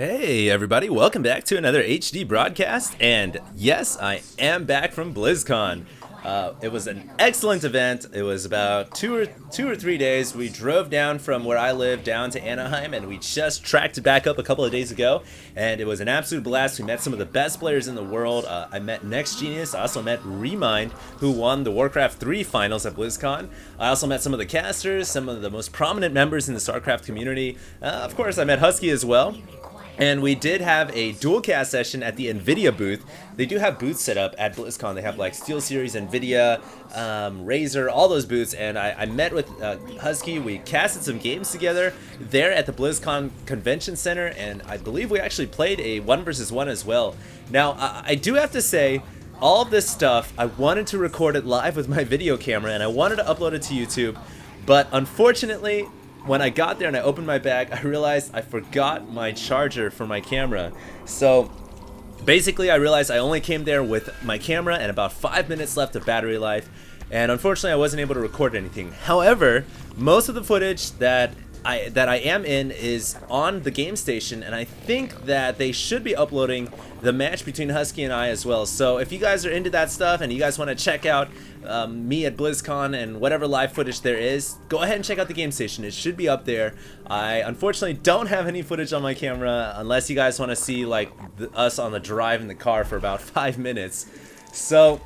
Hey everybody, welcome back to another HD broadcast, and yes, I am back from Blizzcon. It was an excellent event. It was about two or 3 days. We drove down from where I live down to Anaheim, and we just tracked it back up a couple of days ago, and it was an absolute blast. We met some of the best players in the world. I met Next Genius. I also met Remind, who won the Warcraft 3 finals at Blizzcon. I also met some of the casters, some of the most prominent members in the StarCraft community. Of course, I met Husky as well. And we did have a dual cast session at the NVIDIA booth. They do have booths set up at BlizzCon. They have like SteelSeries, NVIDIA, Razer, all those booths. And I met with Husky. We casted some games together there at the BlizzCon Convention Center. And I believe we actually played a 1 versus 1 as well. Now, I do have to say, all of this stuff, I wanted to record it live with my video camera. And I wanted to upload it to YouTube. But unfortunately, when I got there and I opened my bag, I realized I forgot my charger for my camera. So basically I realized I only came there with my camera and about 5 minutes left of battery life, and unfortunately I wasn't able to record anything. However, most of the footage that I am in is on the game station, and I think that they should be uploading the match between Husky and I as well. So if you guys are into that stuff and you guys want to check out me at BlizzCon and whatever live footage there is, go ahead and check out the game station. It should be up there. I unfortunately don't have any footage on my camera unless you guys want to see like us on the drive in the car for about 5 minutes. So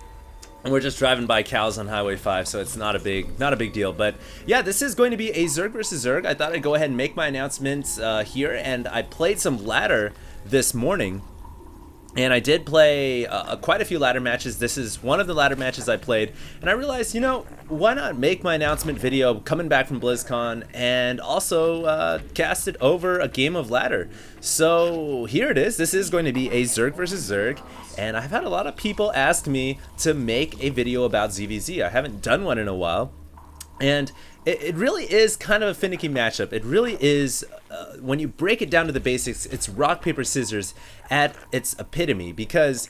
we're just driving by cows on Highway 5, so it's not a big deal. But yeah, this is going to be a Zerg versus Zerg. I thought I'd go ahead and make my announcements here, and I played some ladder this morning. And I did play quite a few ladder matches. This is one of the ladder matches I played. And I realized, you know, why not make my announcement video coming back from BlizzCon and also cast it over a game of ladder. So here it is. This is going to be a Zerg versus Zerg. And I've had a lot of people ask me to make a video about ZVZ. I haven't done one in a while. And it really is kind of a finicky matchup. It really is, when you break it down to the basics, it's rock, paper, scissors at its epitome. Because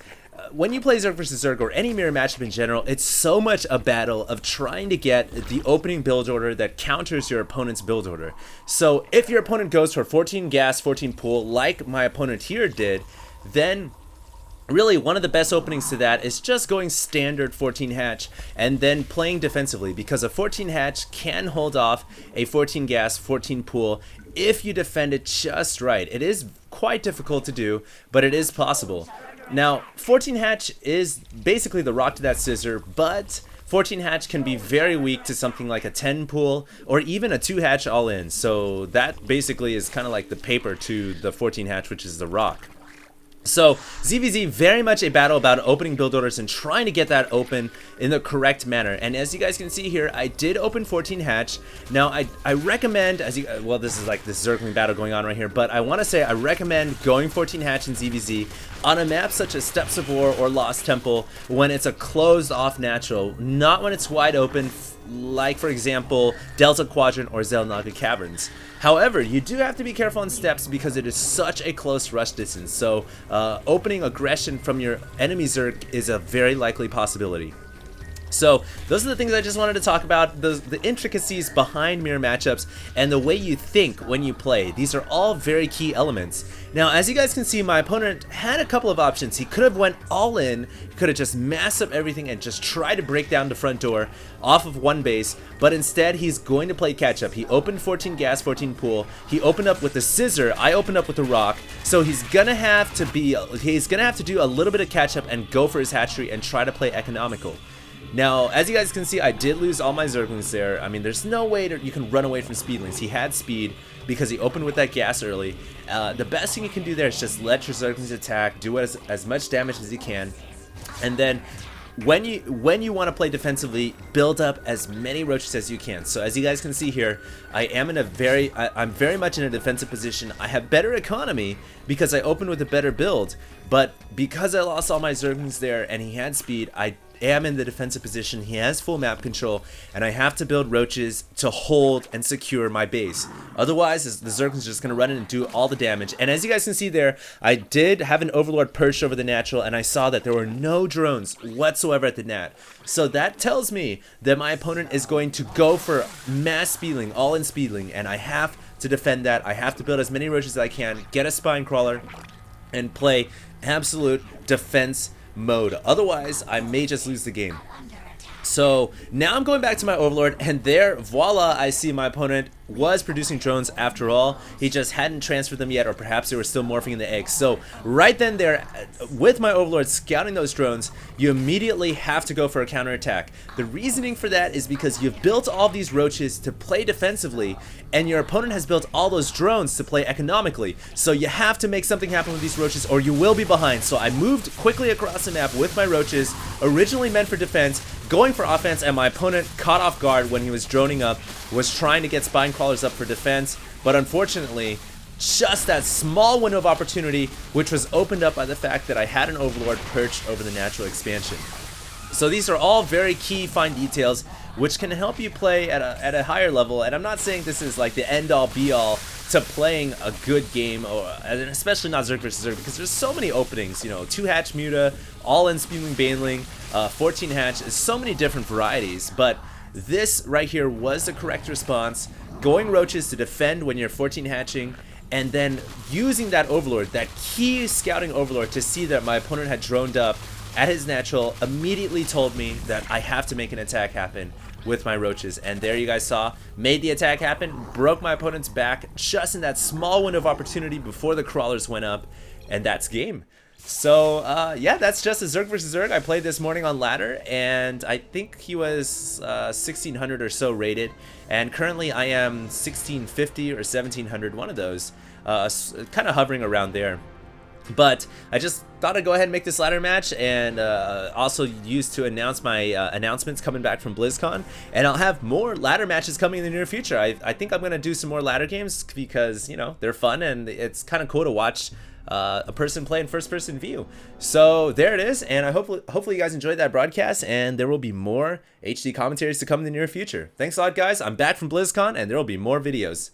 when you play Zerg vs. Zerg or any mirror matchup in general, it's so much a battle of trying to get the opening build order that counters your opponent's build order. So if your opponent goes for 14 gas, 14 pool, like my opponent here did, then really, one of the best openings to that is just going standard 14 hatch and then playing defensively, because a 14 hatch can hold off a 14 gas, 14 pool if you defend it just right. It is quite difficult to do, but it is possible. Now, 14 hatch is basically the rock to that scissor, but 14 hatch can be very weak to something like a 10 pool or even a 2 hatch all in. So that basically is kind of like the paper to the 14 hatch, which is the rock. So ZVZ, very much a battle about opening build orders and trying to get that open in the correct manner. And as you guys can see here, I did open 14 hatch. Now I recommend, well, this is like this circling battle going on right here, but I want to say I recommend going 14 hatch in ZVZ on a map such as Steppes of War or Lost Temple when it's a closed off natural, not when it's wide open, like for example Delta Quadrant or Xel'Naga Caverns. However, you do have to be careful on Steppes because it is such a close rush distance, so opening aggression from your enemy Zerg is a very likely possibility. So those are the things I just wanted to talk about, the intricacies behind mirror matchups and the way you think when you play. These are all very key elements. Now, as you guys can see, my opponent had a couple of options. He could have went all in, could have just massed up everything and just tried to break down the front door off of one base, but instead he's going to play catch up. He opened 14 gas, 14 pool. He opened up with the scissor. I opened up with the rock. So he's gonna have to do a little bit of catch up and go for his hatchery and try to play economical. Now, as you guys can see, I did lose all my Zerglings there. I mean, there's no way that you can run away from Speedlings. He had speed because he opened with that gas early. The best thing you can do there is just let your Zerglings attack, do as much damage as you can, and then when you want to play defensively, build up as many roaches as you can. So as you guys can see here, I'm very much in a defensive position. I have better economy because I opened with a better build, but because I lost all my Zerglings there and he had speed, I am in the defensive position. He has full map control, and I have to build roaches to hold and secure my base. Otherwise, the Zerglings are just going to run in and do all the damage. And as you guys can see there, I did have an Overlord perched over the natural, and I saw that there were no drones whatsoever at the nat. So that tells me that my opponent is going to go for mass speedling, all in speedling, and I have to defend that. I have to build as many roaches as I can, get a spine crawler, and play absolute defense mode. Otherwise, I may just lose the game. So now I'm going back to my Overlord, and there, voila, I see my opponent was producing drones after all. He just hadn't transferred them yet, or perhaps they were still morphing in the eggs. So right then there, with my Overlord scouting those drones, you immediately have to go for a counterattack. The reasoning for that is because you've built all these roaches to play defensively, and your opponent has built all those drones to play economically. So you have to make something happen with these roaches, or you will be behind. So I moved quickly across the map with my roaches, originally meant for defense, going for offense, and my opponent caught off guard when he was droning up, was trying to get spine crawlers up for defense, but unfortunately, just that small window of opportunity, which was opened up by the fact that I had an Overlord perched over the natural expansion. So these are all very key fine details which can help you play at a higher level, and I'm not saying this is like the end-all be-all to playing a good game, or and especially not Zerg versus Zerg, because there's so many openings, you know, 2-hatch Muta, all-in Spewing Baneling, 14-hatch, so many different varieties, but this right here was the correct response, going roaches to defend when you're 14-hatching, and then using that Overlord, that key scouting Overlord, to see that my opponent had droned up at his natural, immediately told me that I have to make an attack happen with my roaches. And there you guys saw, made the attack happen, broke my opponent's back just in that small window of opportunity before the crawlers went up, and that's game. So yeah, that's just a Zerg versus Zerg I played this morning on ladder, and I think he was 1600 or so rated, and currently I am 1650 or 1700, one of those, kind of hovering around there. But I just thought I'd go ahead and make this ladder match, and also use to announce my announcements coming back from Blizzcon, and I'll have more ladder matches coming in the near future. I think I'm gonna do some more ladder games because, you know, they're fun and it's kind of cool to watch a person play in first-person view. So there it is, and I hopefully you guys enjoyed that broadcast, and there will be more HD commentaries to come in the near future. Thanks a lot, guys. I'm back from Blizzcon, and there will be more videos.